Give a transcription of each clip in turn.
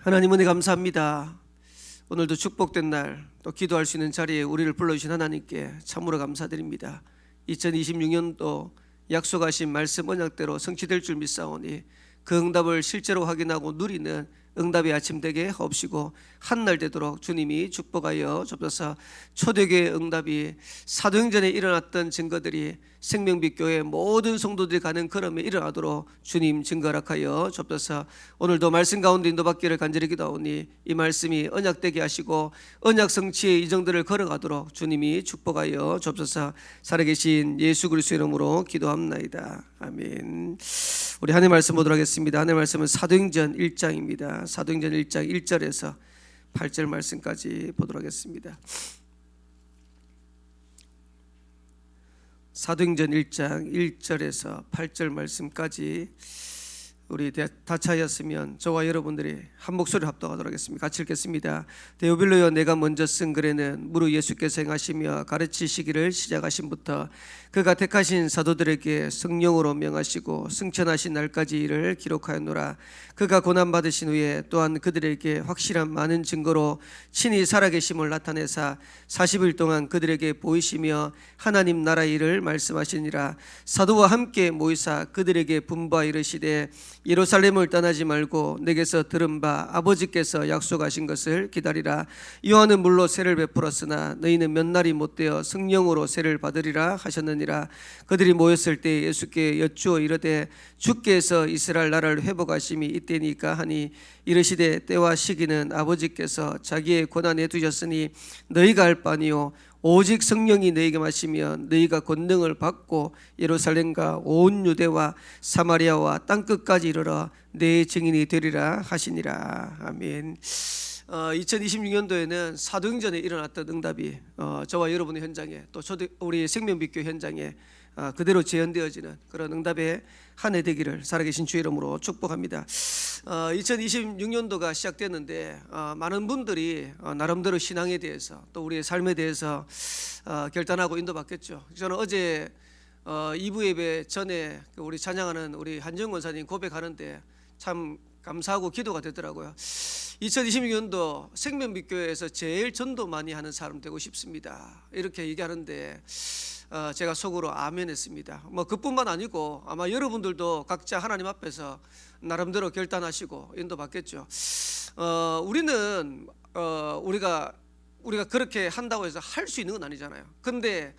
하나님 은혜 감사합니다. 오늘도 축복된 날 또 기도할 수 있는 자리에 우리를 불러주신 하나님께 참으로 감사드립니다. 2026년도 약속하신 말씀 언약대로 성취될 줄 믿사오니 그 응답을 실제로 확인하고 누리는 응답의 아침 되게 하옵시고 한날 되도록 주님이 축복하여 주옵소서. 초대교회 응답이 사도행전에 일어났던 증거들이 생명빛 교회 모든 성도들이 가는 걸음에 일어나도록 주님 증거락하여 주옵소서. 오늘도 말씀 가운데 인도받기를 간절히 기도하오니 이 말씀이 언약되게 하시고 언약 성취의 이정들을 걸어가도록 주님이 축복하여 주옵소서. 살아계신 예수 그리스도의 이름으로 기도합나이다. 아멘. 우리 하나님 말씀 보도록 하겠습니다. 하나님 말씀은 사도행전 1장입니다. 사도행전 1장 1절에서 8절 말씀까지 보도록 하겠습니다. 사도행전 1장 1절에서 8절 말씀까지 우리 다 차였으면 저와 여러분들이 한 목소리로 합독하도록 하겠습니다. 같이 읽겠습니다. 데오빌로여, 내가 먼저 쓴 글에는 무릇 예수께서 행하시며 가르치시기를 시작하신부터 그가 택하신 사도들에게 성령으로 명하시고 승천하신 날까지 이를 기록하였노라. 그가 고난받으신 후에 또한 그들에게 확실한 많은 증거로 친히 살아계심을 나타내사 40일 동안 그들에게 보이시며 하나님 나라 일을 말씀하시니라. 사도와 함께 모이사 그들에게 분부하 이르시되 예루살렘을 떠나지 말고 내게서 들은 바 아버지께서 약속하신 것을 기다리라. 요한은 물로 세를 베풀었으나 너희는 몇 날이 못되어 성령으로 세를 받으리라 하셨느니라. 그들이 모였을 때 예수께 여쭈어 이르되 주께서 이스라엘 나라를 회복하심이 이때니까 하니 이르시되 때와 시기는 아버지께서 자기의 권한에 두셨으니 너희가 알 바니요 오직 성령이 너희에게 마시며 너희가 권능을 받고 예루살렘과 온 유대와 사마리아와 땅끝까지 이르러 내 증인이 되리라 하시니라. 아멘. 2026년도에는 사도행전에 일어났던 응답이 저와 여러분의 현장에 또 우리 생명빛교 현장에 그대로 재현되어지는 그런 응답의 한 해 되기를 살아계신 주의 이름으로 축복합니다. 2026년도가 시작됐는데 많은 분들이 나름대로 신앙에 대해서 또 우리의 삶에 대해서 결단하고 인도받겠죠. 저는 어제 2부 예배 전에 우리 찬양하는 우리 한정 권사님 고백하는데 참 감사하고 기도가 되더라고요. 2026년도 생명빛교회에서 제일 전도 많이 하는 사람 되고 싶습니다. 이렇게 얘기하는데 제가 속으로 아멘 했습니다. 뭐 그뿐만 아니고 아마 여러분들도 각자 하나님 앞에서 나름대로 결단하시고 인도받겠죠. 우리는 우리가 그렇게 한다고 해서 할 수 있는 건 아니잖아요. 근데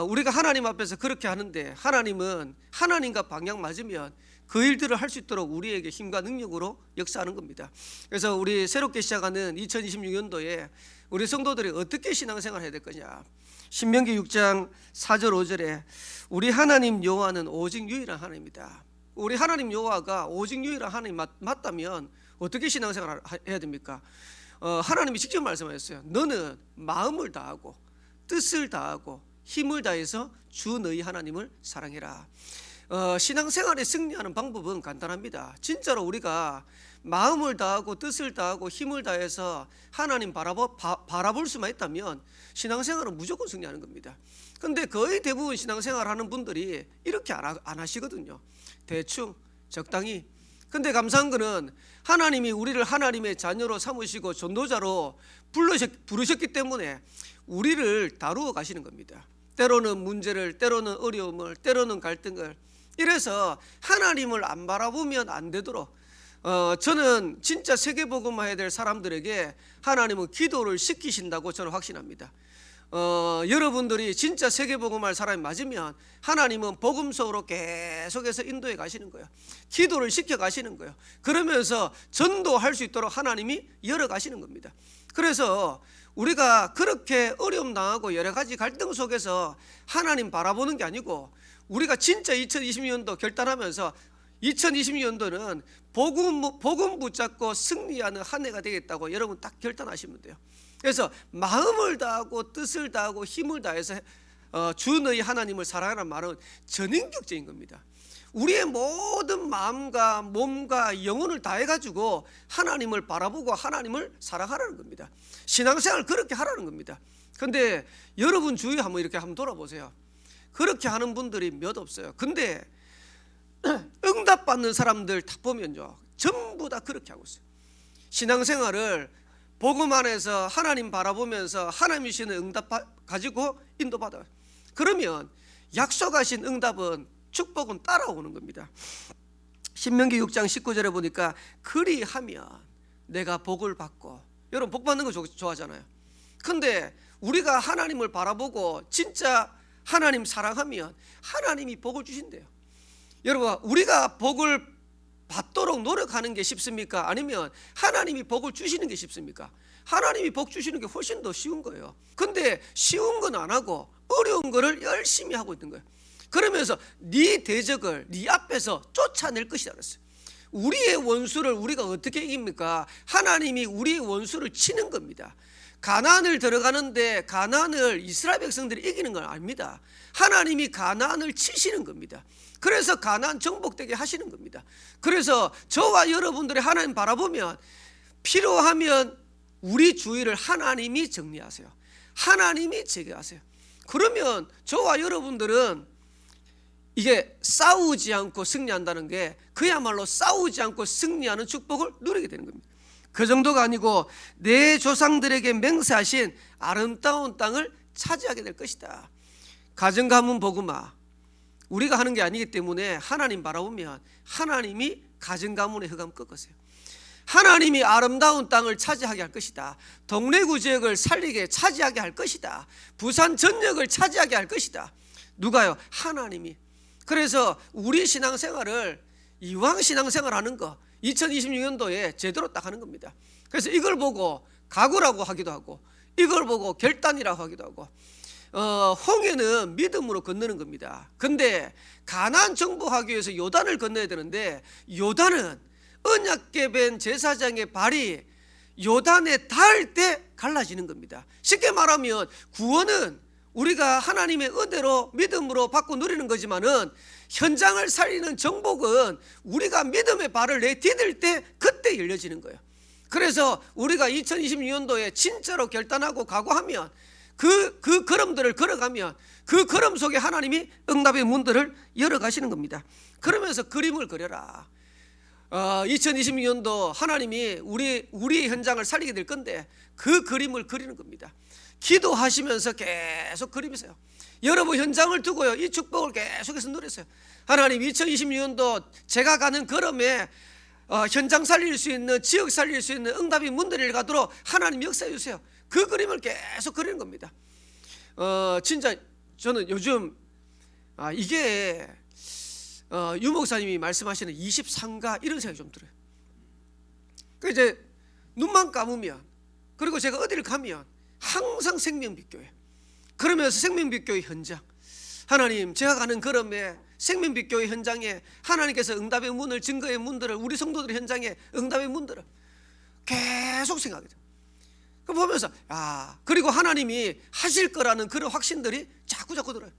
우리가 하나님 앞에서 그렇게 하는데 하나님은 하나님과 방향 맞으면 그 일들을 할 수 있도록 우리에게 힘과 능력으로 역사하는 겁니다. 그래서 우리 새롭게 시작하는 2026년도에 우리 성도들이 어떻게 신앙생활을 해야 될 거냐. 신명기 6장 4절 5절에 우리 하나님 여호와는 오직 유일한 하나님이다. 우리 하나님 여호와가 오직 유일한 하나님 맞다면 어떻게 신앙생활을 해야 됩니까? 하나님이 직접 말씀하셨어요. 너는 마음을 다하고 뜻을 다하고 힘을 다해서 주 너희 하나님을 사랑해라. 신앙생활에 승리하는 방법은 간단합니다. 진짜로 우리가 마음을 다하고 뜻을 다하고 힘을 다해서 하나님 바라볼 수만 있다면 신앙생활은 무조건 승리하는 겁니다. 근데 거의 대부분 신앙생활 하는 분들이 이렇게 안 하시거든요. 대충 적당히. 근데 감사한 거는 하나님이 우리를 하나님의 자녀로 삼으시고 전도자로 부르셨기 때문에 우리를 다루어 가시는 겁니다. 때로는 문제를, 때로는 어려움을, 때로는 갈등을. 이래서 하나님을 안 바라보면 안 되도록 저는 진짜 세계복음화 해야 될 사람들에게 하나님은 기도를 시키신다고 저는 확신합니다. 여러분들이 진짜 세계복음화 할 사람이 맞으면 하나님은 복음 속으로 계속해서 인도해 가시는 거예요. 기도를 시켜 가시는 거예요. 그러면서 전도할 수 있도록 하나님이 열어 가시는 겁니다. 그래서 우리가 그렇게 어려움 당하고 여러 가지 갈등 속에서 하나님 바라보는 게 아니고 우리가 진짜 2020년도 결단하면서 2020년도는 복음 붙잡고 승리하는 한 해가 되겠다고 여러분 딱 결단하시면 돼요. 그래서 마음을 다하고 뜻을 다하고 힘을 다해서 주 너희 하나님을 사랑하라는 말은 전인격적인 겁니다. 우리의 모든 마음과 몸과 영혼을 다해가지고 하나님을 바라보고 하나님을 사랑하라는 겁니다. 신앙생활 그렇게 하라는 겁니다. 근데 여러분 주위 한번 이렇게 한번 돌아보세요. 그렇게 하는 분들이 몇 없어요. 근데 응답받는 사람들 다 보면요 전부 다 그렇게 하고 있어요. 신앙생활을 복음 안에서 하나님 바라보면서 하나님이 주시는 응답 가지고 인도받아요. 그러면 약속하신 응답은, 축복은 따라오는 겁니다. 신명기 6장 19절에 보니까 그리하면 내가 복을 받고, 여러분 복 받는 거 좋아하잖아요. 근데 우리가 하나님을 바라보고 진짜 하나님 사랑하면 하나님이 복을 주신대요. 여러분, 우리가 복을 받도록 노력하는 게 쉽습니까? 아니면 하나님이 복을 주시는 게 쉽습니까? 하나님이 복 주시는 게 훨씬 더 쉬운 거예요. 근데 쉬운 건 안 하고 어려운 거를 열심히 하고 있는 거예요. 그러면서 네 대적을 네 앞에서 쫓아낼 것이다 그랬어요. 우리의 원수를 우리가 어떻게 이깁니까? 하나님이 우리의 원수를 치는 겁니다. 가나안을 들어가는데 가나안을 이스라엘 백성들이 이기는 건 아닙니다. 하나님이 가나안을 치시는 겁니다. 그래서 가나안 정복되게 하시는 겁니다. 그래서 저와 여러분들이 하나님 바라보면 필요하면 우리 주위를 하나님이 정리하세요. 하나님이 제거하세요. 그러면 저와 여러분들은 이게 싸우지 않고 승리한다는 게 그야말로 싸우지 않고 승리하는 축복을 누리게 되는 겁니다. 그 정도가 아니고 내 조상들에게 맹세하신 아름다운 땅을 차지하게 될 것이다. 가정가문 복음화 우리가 하는 게 아니기 때문에 하나님 바라보면 하나님이 가정가문의 흑암 꺾으세요. 하나님이 아름다운 땅을 차지하게 할 것이다. 동래구 지역을 살리게 차지하게 할 것이다. 부산 전역을 차지하게 할 것이다. 누가요? 하나님이. 그래서 우리 신앙생활을 이왕 신앙생활하는 거 2026년도에 제대로 딱 하는 겁니다. 그래서 이걸 보고 각오라고 하기도 하고 이걸 보고 결단이라고 하기도 하고 홍해는 믿음으로 건너는 겁니다. 근데 가나안 정복하기 위해서 요단을 건너야 되는데 요단은 언약궤 벤 제사장의 발이 요단에 닿을 때 갈라지는 겁니다. 쉽게 말하면 구원은 우리가 하나님의 은혜로 믿음으로 받고 누리는 거지만은 현장을 살리는 정복은 우리가 믿음의 발을 내디딜 때 그때 열려지는 거예요. 그래서 우리가 2026년도에 진짜로 결단하고 각오하면 그 걸음들을 걸어가면 그 걸음 속에 하나님이 응답의 문들을 열어가시는 겁니다. 그러면서 그림을 그려라. 2026년도 하나님이 우리의 현장을 살리게 될 건데 그 그림을 그리는 겁니다. 기도하시면서 계속 그리면서요. 여러분 현장을 두고요 이 축복을 계속해서 누리세요. 하나님 2026년도 제가 가는 걸음에 현장 살릴 수 있는, 지역 살릴 수 있는 응답의 문들을 가도록 하나님 역사해 주세요. 그 그림을 계속 그리는 겁니다. 진짜 저는 요즘 이게 유 목사님이 말씀하시는 23가 이런 생각이 좀 들어요. 그 이제 눈만 감으면 그리고 제가 어디를 가면 항상 생명빛교회. 그러면서 생명빛교회 현장, 하나님 제가 가는 걸음에 생명빛교회 현장에 하나님께서 응답의 문을, 증거의 문들을, 우리 성도들 현장에 응답의 문들을 계속 생각하게 돼요. 그 보면서 그리고 하나님이 하실 거라는 그런 확신들이 자꾸 들어요.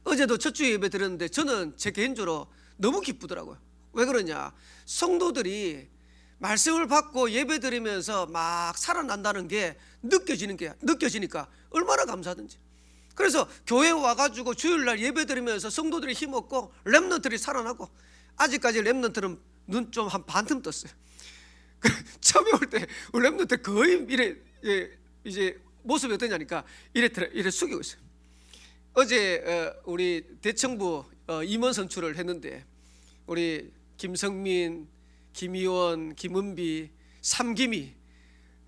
어제도 첫 주 예배 드렸는데 저는 제 개인적으로 너무 기쁘더라고요. 왜 그러냐? 성도들이 말씀을 받고 예배 드리면서 막 살아난다는 게 느껴지니까 얼마나 감사하든지. 그래서 교회 와가지고 주일날 예배 드리면서 성도들이 힘없고 렘넌트들이 살아나고, 아직까지 렘넌트는 눈 좀 한 반틈 떴어요. 처음에 올 때 렘넌트 거의 이래 이제 모습이 어떠냐니까 이래 숙이고 있어요. 어제 우리 대청부 임원 선출을 했는데 우리 김성민, 김의원, 김은비, 삼김이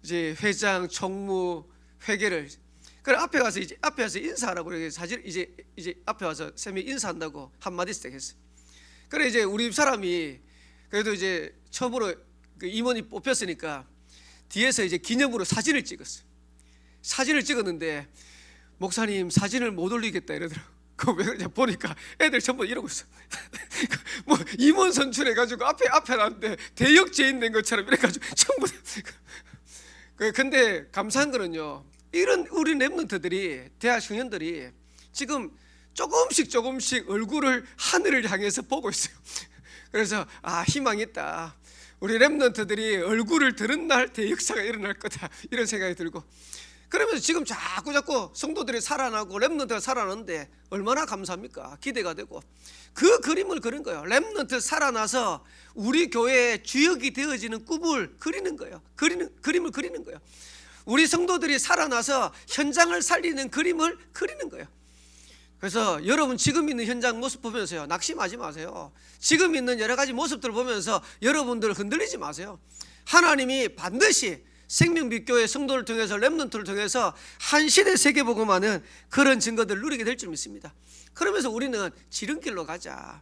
이제 회장, 총무, 회계를 그래 앞에 가서 인사하라고 그래 사실 이제 앞에 와서 쌤이 인사한다고 한 마디씩 했어요. 그래 이제 우리 사람이 그래도 이제 처음으로 그 임원이 뽑혔으니까 뒤에서 이제 기념으로 사진을 찍었어요. 사진을 찍었는데 목사님 사진을 못 올리겠다 이러더라고. 그 왜 그러냐 보니까 애들 전부 이러고 있어. 뭐 임원 선출해가지고 앞에 놨는데 대역죄인 된 것처럼 이래가지고 전부. 근데 감사한 거는요, 이런 우리 렘넌트들이, 대학 청년들이 지금 조금씩 얼굴을 하늘을 향해서 보고 있어요. 그래서 희망이 있다. 우리 렘넌트들이 얼굴을 드는 날 대역사가 일어날 거다 이런 생각이 들고, 그러면서 지금 자꾸 성도들이 살아나고 렘넌트가 살아나는데 얼마나 감사합니까? 기대가 되고 그 그림을 그린 거예요. 렘넌트 살아나서 우리 교회의 주역이 되어지는 꿈을 그리는 거예요. 그림을 그리는 거예요. 우리 성도들이 살아나서 현장을 살리는 그림을 그리는 거예요. 그래서 여러분 지금 있는 현장 모습 보면서요, 낙심하지 마세요. 지금 있는 여러 가지 모습들을 보면서 여러분들 흔들리지 마세요. 하나님이 반드시 생명빛교회 성도를 통해서 렘넌트를 통해서 한 시대 세계복음화는 그런 증거들을 누리게 될 줄 믿습니다. 그러면서 우리는 지름길로 가자.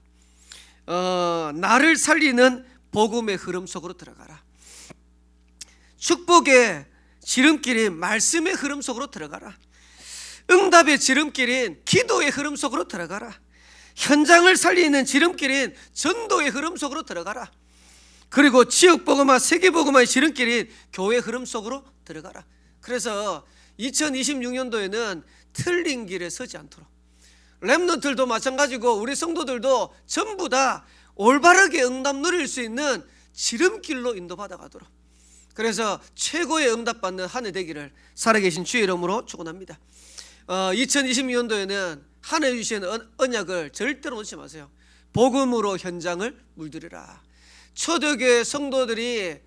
나를 살리는 복음의 흐름 속으로 들어가라. 축복의 지름길인 말씀의 흐름 속으로 들어가라. 응답의 지름길인 기도의 흐름 속으로 들어가라. 현장을 살리는 지름길인 전도의 흐름 속으로 들어가라. 그리고 지역복음화 세계복음화의 지름길인 교회 흐름 속으로 들어가라. 그래서 2026년도에는 틀린 길에 서지 않도록 렘넌트들도 마찬가지고 우리 성도들도 전부 다 올바르게 응답 누릴 수 있는 지름길로 인도받아 가도록, 그래서 최고의 응답받는 한 해 되기를 살아계신 주의 이름으로 축원합니다. 2026년도에는 한 해 주신 언약을 절대로 놓지 마세요. 복음으로 현장을 물들이라. 초대교회 성도들이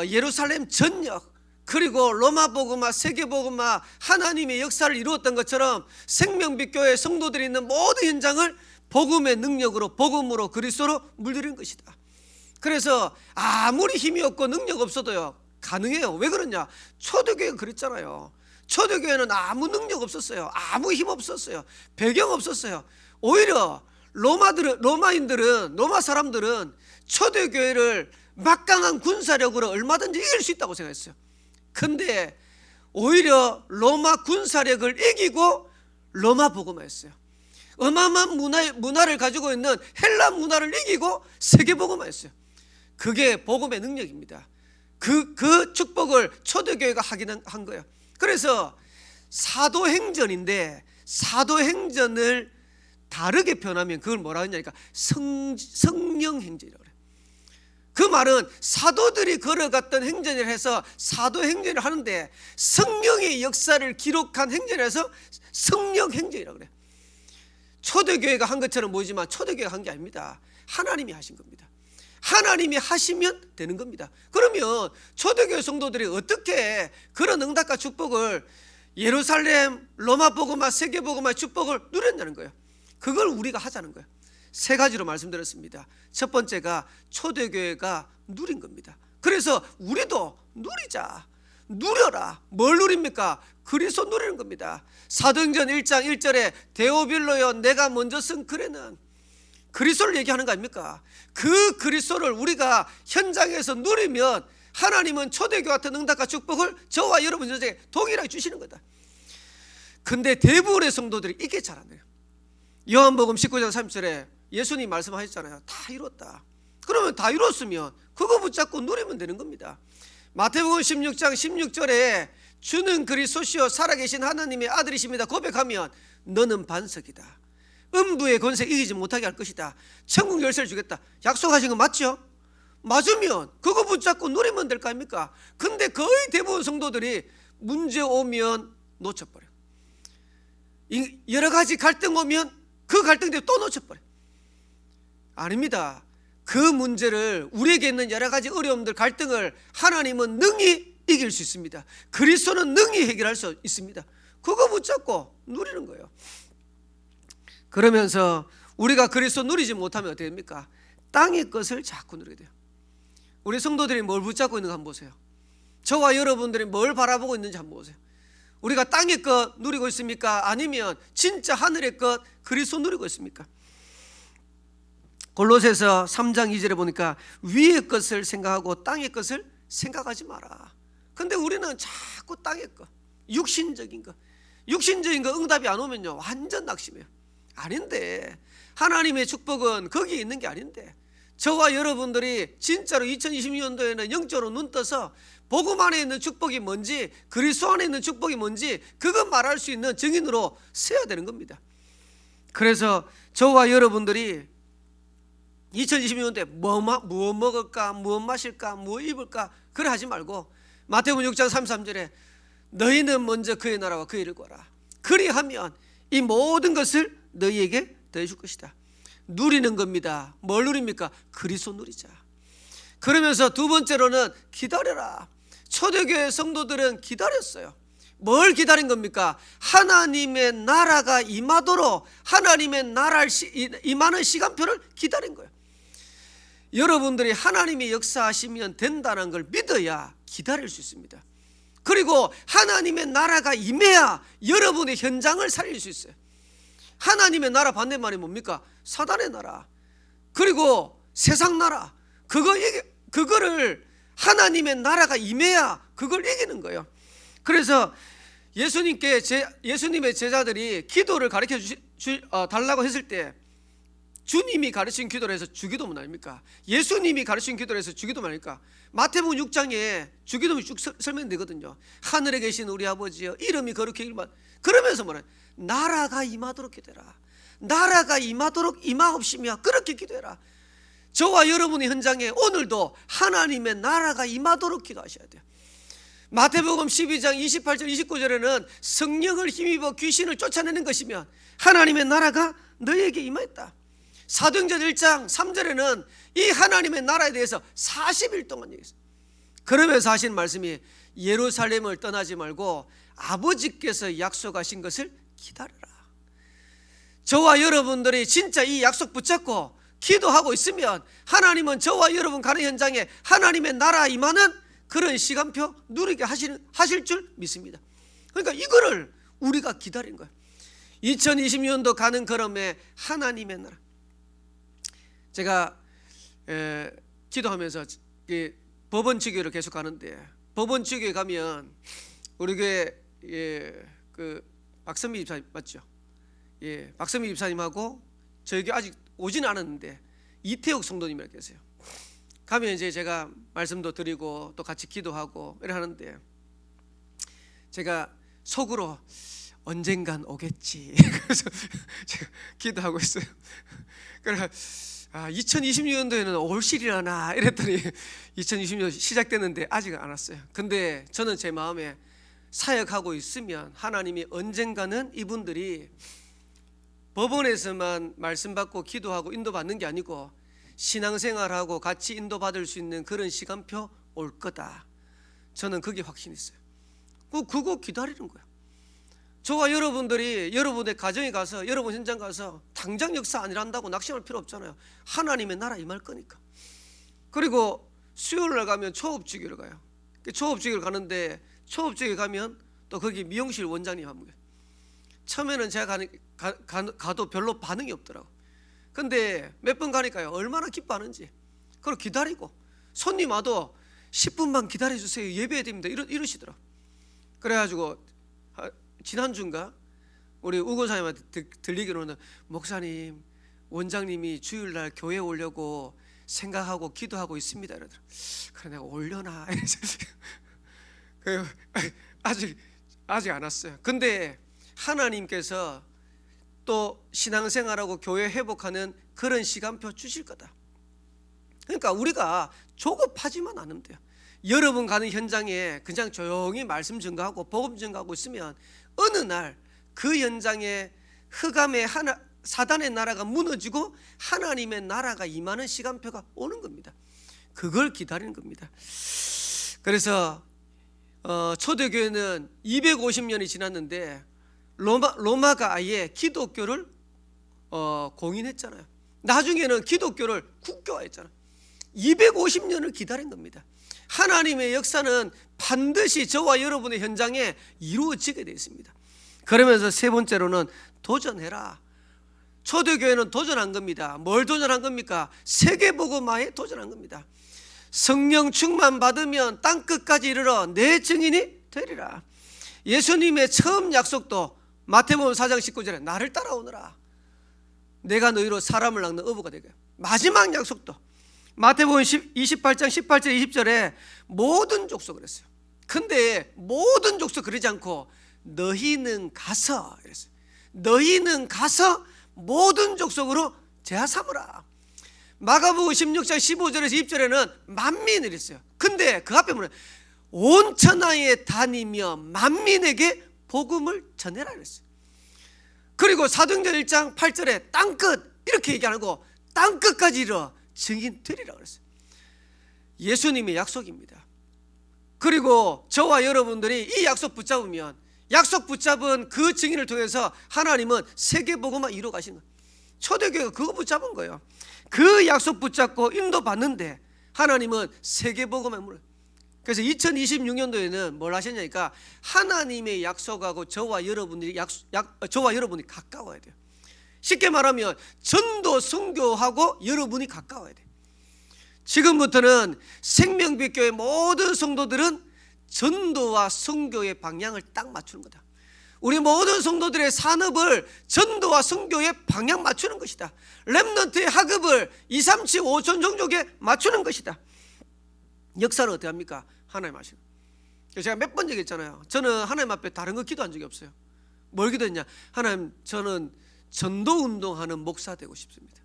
예루살렘 전역 그리고 로마 복음화 세계 복음화 하나님의 역사를 이루었던 것처럼 생명빛 교회 성도들이 있는 모든 현장을 복음의 능력으로 복음으로 그리스도로 물들이는 것이다. 그래서 아무리 힘이 없고 능력 없어도요 가능해요. 왜 그러냐? 초대교회가 그랬잖아요. 초대교회는 아무 능력 없었어요. 아무 힘 없었어요. 배경 없었어요. 오히려 로마 사람들은 초대교회를 막강한 군사력으로 얼마든지 이길 수 있다고 생각했어요. 근데 오히려 로마 군사력을 이기고 로마 복음화했어요. 어마어마한 문화를 가지고 있는 헬라 문화를 이기고 세계 복음화했어요. 그게 복음의 능력입니다. 그 축복을 초대교회가 하긴 한 거예요. 그래서 사도행전인데 사도행전을 다르게 표현하면 그걸 뭐라 하냐니까 성령행전이라고 그래요. 그 말은 사도들이 걸어갔던 행전을 해서 사도행전을 하는데 성령의 역사를 기록한 행전을 해서 성령행전이라고 그래요. 초대교회가 한 것처럼 보이지만 초대교회가 한 게 아닙니다. 하나님이 하신 겁니다. 하나님이 하시면 되는 겁니다. 그러면 초대교회 성도들이 어떻게 그런 응답과 축복을 예루살렘 로마 복음화 세계 복음화 축복을 누렸냐는 거예요. 그걸 우리가 하자는 거예요. 세 가지로 말씀드렸습니다. 첫 번째가 초대교회가 누린 겁니다. 그래서 우리도 누리자. 누려라. 뭘 누립니까? 그리스도 누리는 겁니다. 사도행전 1장 1절에 데오빌로여 내가 먼저 쓴 글에는 그리스도를 얘기하는 거 아닙니까? 그 그리스도를 우리가 현장에서 누리면 하나님은 초대교회 같은 응답과 축복을 저와 여러분 전에 동일하게 주시는 거다. 근데 대부분의 성도들이 이게 잘 안 돼요. 요한복음 19장 30절에 예수님 말씀하셨잖아요. 다 이뤘다. 그러면 다 이뤘으면 그거 붙잡고 누리면 되는 겁니다. 마태복음 16장 16절에 주는 그리스도시요 살아계신 하나님의 아들이십니다 고백하면 너는 반석이다. 음부의 권세 이기지 못하게 할 것이다. 천국 열쇠를 주겠다. 약속하신 거 맞죠? 맞으면 그거 붙잡고 누리면 될 거 아닙니까? 근데 거의 대부분 성도들이 문제 오면 놓쳐버려. 여러 가지 갈등 오면 그 갈등 때문에 또 놓쳐버려. 아닙니다. 그 문제를 우리에게 있는 여러 가지 어려움들 갈등을 하나님은 능히 이길 수 있습니다. 그리스도는 능히 해결할 수 있습니다. 그거 붙잡고 누리는 거예요. 그러면서 우리가 그리스도 누리지 못하면 어떻게 됩니까? 땅의 것을 자꾸 누리게 돼요. 우리 성도들이 뭘 붙잡고 있는가 한번 보세요. 저와 여러분들이 뭘 바라보고 있는지 한번 보세요. 우리가 땅의 것 누리고 있습니까? 아니면 진짜 하늘의 것 그리스도 누리고 있습니까? 골로새서 3장 2절에 보니까 위의 것을 생각하고 땅의 것을 생각하지 마라. 근데 우리는 자꾸 땅의 것, 육신적인 거 응답이 안 오면요 완전 낙심해요. 아닌데 하나님의 축복은 거기에 있는 게 아닌데 저와 여러분들이 진짜로 2026년도에는 영적으로 눈 떠서 복음 안에 있는 축복이 뭔지 그리스도 안에 있는 축복이 뭔지 그거 말할 수 있는 증인으로 서야 되는 겁니다. 그래서 저와 여러분들이 2026년도에 무엇 먹을까 무엇 마실까 무엇 입을까 그래 하지 말고 마태복음 6장 33절에 너희는 먼저 그의 나라와 그의 일을 구하라. 그리하면 이 모든 것을 너희에게 더해줄 것이다. 누리는 겁니다. 뭘 누립니까? 그리스도 누리자. 그러면서 두 번째로는 기다려라. 초대교회 성도들은 기다렸어요. 뭘 기다린 겁니까? 하나님의 나라가 임하도록 하나님의 나라를 임하는 시간표를 기다린 거예요. 여러분들이 하나님이 역사하시면 된다는 걸 믿어야 기다릴 수 있습니다. 그리고 하나님의 나라가 임해야 여러분의 현장을 살릴 수 있어요. 하나님의 나라 반대말이 뭡니까? 사단의 나라, 그리고 세상 나라. 그거를 하나님의 나라가 임해야 그걸 이기는 거예요. 그래서 예수님의 제자들이 기도를 가르쳐 달라고 했을 때 주님이 가르친 기도를 해서 주기도문 아닙니까? 예수님이 가르친 기도를 해서 주기도문 아닙니까? 마태복음 6장에 주기도문이 쭉 설명되거든요. 하늘에 계신 우리 아버지여 이름이 거룩히 일만, 그러면서 뭐래? 나라가 임하도록 기도해라. 나라가 임하도록 임하옵시며 그렇게 기도해라. 저와 여러분의 현장에 오늘도 하나님의 나라가 임하도록 기도하셔야 돼요. 마태복음 12장 28절 29절에는 성령을 힘입어 귀신을 쫓아내는 것이면 하나님의 나라가 너희에게 임하였다. 사도행전 1장 3절에는 이 하나님의 나라에 대해서 40일 동안 얘기했어요. 그러면서 하신 말씀이 예루살렘을 떠나지 말고 아버지께서 약속하신 것을 기다려라. 저와 여러분들이 진짜 이 약속 붙잡고 기도하고 있으면 하나님은 저와 여러분 가는 현장에 하나님의 나라 임하는 그런 시간표 누리게 하실 줄 믿습니다. 그러니까 이거를 우리가 기다린 거예요. 2020년도 가는 걸음에 하나님의 나라. 제가 기도하면서 법원지교를 계속 가는데, 법원지교에 가면 우리 교회 그 박선미 집사님 맞죠? 예, 박선미 집사님하고 저희 교회 아직 오지는 않았는데 이태욱 성도님이라 계세요. 가면 이제 제가 말씀도 드리고 또 같이 기도하고 이래 하는데 제가 속으로 언젠간 오겠지. 그래서 제가 기도하고 있어요. 그래 2026년도에는 올시리라나 이랬더니 2020년 시작됐는데 아직 안 왔어요. 근데 저는 제 마음에 사역하고 있으면 하나님이 언젠가는 이분들이 법원에서만 말씀 받고 기도하고 인도받는 게 아니고 신앙생활하고 같이 인도받을 수 있는 그런 시간표 올 거다. 저는 그게 확신이 있어요. 그거 기다리는 거예요. 저와 여러분들이 여러분의 가정에 가서 여러분 현장 가서 당장 역사 안 일한다고 낙심할 필요 없잖아요. 하나님의 나라 임할 거니까. 그리고 수요일날 가면 초업주기를 가요. 초업주기를 가는데 초업주기 가면 또 거기 미용실 원장님 한 분. 처음에는 제가 가도 별로 반응이 없더라고. 근데 몇 번 가니까요 얼마나 기뻐하는지. 그리고 기다리고 손님 와도 10분만 기다려주세요 예배해야 됩니다 이러시더라고. 그래가지고 지난주인가 우리 우건사님한테 들리기로는 목사님 원장님이 주일날 교회 오려고 생각하고 기도하고 있습니다 이러더라. 그래 내가 올려나 아직 안 왔어요. 근데 하나님께서 또 신앙생활하고 교회 회복하는 그런 시간표 주실 거다. 그러니까 우리가 조급하지만 않으면 돼요. 여러분 가는 현장에 그냥 조용히 말씀 증거하고 복음 증거하고 있으면 어느 날 그 현장에 흑암의 사단의 나라가 무너지고 하나님의 나라가 임하는 시간표가 오는 겁니다. 그걸 기다리는 겁니다. 그래서 초대교회는 250년이 지났는데 로마가 아예 기독교를 공인했잖아요. 나중에는 기독교를 국교화했잖아요. 250년을 기다린 겁니다. 하나님의 역사는 반드시 저와 여러분의 현장에 이루어지게 되어 있습니다. 그러면서 세 번째로는 도전해라. 초대교회는 도전한 겁니다. 뭘 도전한 겁니까? 세계복음화에 도전한 겁니다. 성령 충만 받으면 땅끝까지 이르러 내 증인이 되리라. 예수님의 처음 약속도 마태복음 4장 19절에 나를 따라오너라. 내가 너희로 사람을 낚는 어부가 되게. 마지막 약속도 마태복음 28장 18절 20절에 모든 족속을 했어요. 근데 모든 족속 그러지 않고 너희는 가서 이랬어요. 너희는 가서 모든 족속으로 제하 삼으라. 마가복음 16장 15절에서 20절에는 만민을 했어요. 근데 그 앞에 뭐냐? 온 천하에 다니며 만민에게 복음을 전해라 그랬어요. 그리고 사도행전 1장 8절에 땅끝 이렇게 얘기 안 하고 땅끝까지 이르러 증인 되리라 그랬어요. 예수님의 약속입니다. 그리고 저와 여러분들이 이 약속 붙잡으면, 약속 붙잡은 그 증인을 통해서 하나님은 세계복음화 이루어 가시는 거예요. 초대교회가 그거 붙잡은 거예요. 그 약속 붙잡고 인도받는데 하나님은 세계복음화 물어요. 그래서 2026년도에는 뭘 하셨냐니까 하나님의 약속하고 저와 여러분이 가까워야 돼요. 쉽게 말하면 전도 선교하고 여러분이 가까워야 돼요. 지금부터는 생명빛교회 모든 성도들은 전도와 선교의 방향을 딱 맞추는 거다. 우리 모든 성도들의 산업을 전도와 선교의 방향 맞추는 것이다. 렘넌트의 학업을 2, 3, 7, 5천 종족에 맞추는 것이다. 역사는 어떻게 합니까? 하나님 아시는. 제가 몇 번 얘기했잖아요. 저는 하나님 앞에 다른 거 기도한 적이 없어요. 뭘 기도했냐? 하나님, 저는 전도운동하는 목사 되고 싶습니다.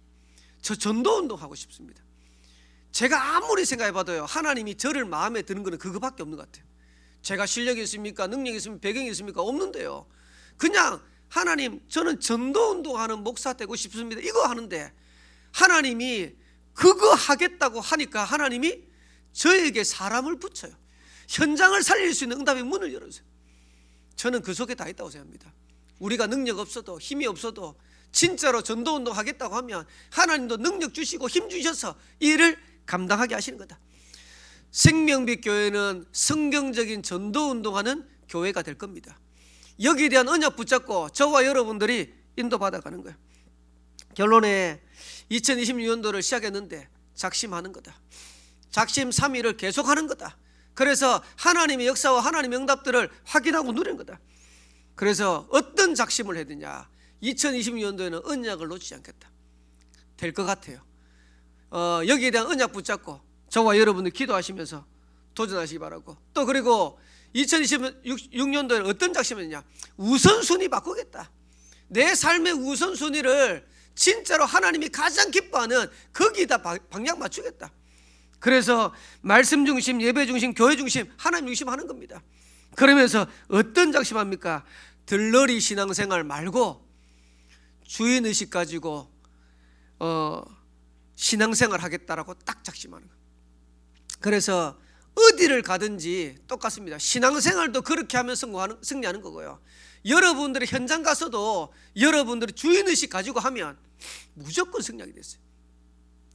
저 전도운동하고 싶습니다. 제가 아무리 생각해봐도요, 하나님이 저를 마음에 드는 거는 그거밖에 없는 것 같아요. 제가 실력이 있습니까? 능력이 있습니까? 배경이 있습니까? 없는데요. 그냥 하나님, 저는 전도운동하는 목사 되고 싶습니다, 이거 하는데 하나님이 그거 하겠다고 하니까 하나님이 저에게 사람을 붙여요. 현장을 살릴 수 있는 응답의 문을 열어주세요. 저는 그 속에 다 있다고 생각합니다. 우리가 능력 없어도 힘이 없어도 진짜로 전도운동 하겠다고 하면 하나님도 능력 주시고 힘 주셔서 일을 감당하게 하시는 거다. 생명빛 교회는 성경적인 전도운동하는 교회가 될 겁니다. 여기에 대한 언약 붙잡고 저와 여러분들이 인도받아가는 거예요. 결론에 2026년도를 시작했는데 작심하는 거다. 작심 3일을 계속하는 거다. 그래서 하나님의 역사와 하나님의 응답들을 확인하고 누리는 거다. 그래서 어떤 작심을 해야 되냐? 2026년도에는 언약을 놓치지 않겠다. 될 것 같아요. 여기에 대한 언약 붙잡고 저와 여러분들 기도하시면서 도전하시기 바라고, 또 그리고 2026년도에는 어떤 작심이냐? 우선순위 바꾸겠다. 내 삶의 우선순위를 진짜로 하나님이 가장 기뻐하는 거기다 방향 맞추겠다. 그래서 말씀 중심, 예배 중심, 교회 중심, 하나님 중심 하는 겁니다. 그러면서 어떤 작심합니까? 들러리 신앙생활 말고 주인의식 가지고 신앙생활 하겠다라고 딱 작심하는 거예요. 그래서 어디를 가든지 똑같습니다. 신앙생활도 그렇게 하면 승리하는 거고요. 여러분들이 현장 가서도 여러분들이 주인의식 가지고 하면 무조건 승리하게 됐어요.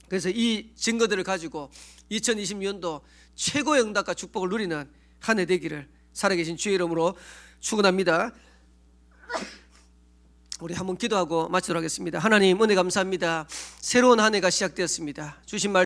그래서 이 증거들을 가지고 2020년도 최고의 응답과 축복을 누리는 한 해 되기를 살아계신 주의 이름으로 축원합니다. 우리 한번 기도하고 마치도록 하겠습니다. 하나님, 은혜 감사합니다. 새로운 한 해가 시작되었습니다. 주신 말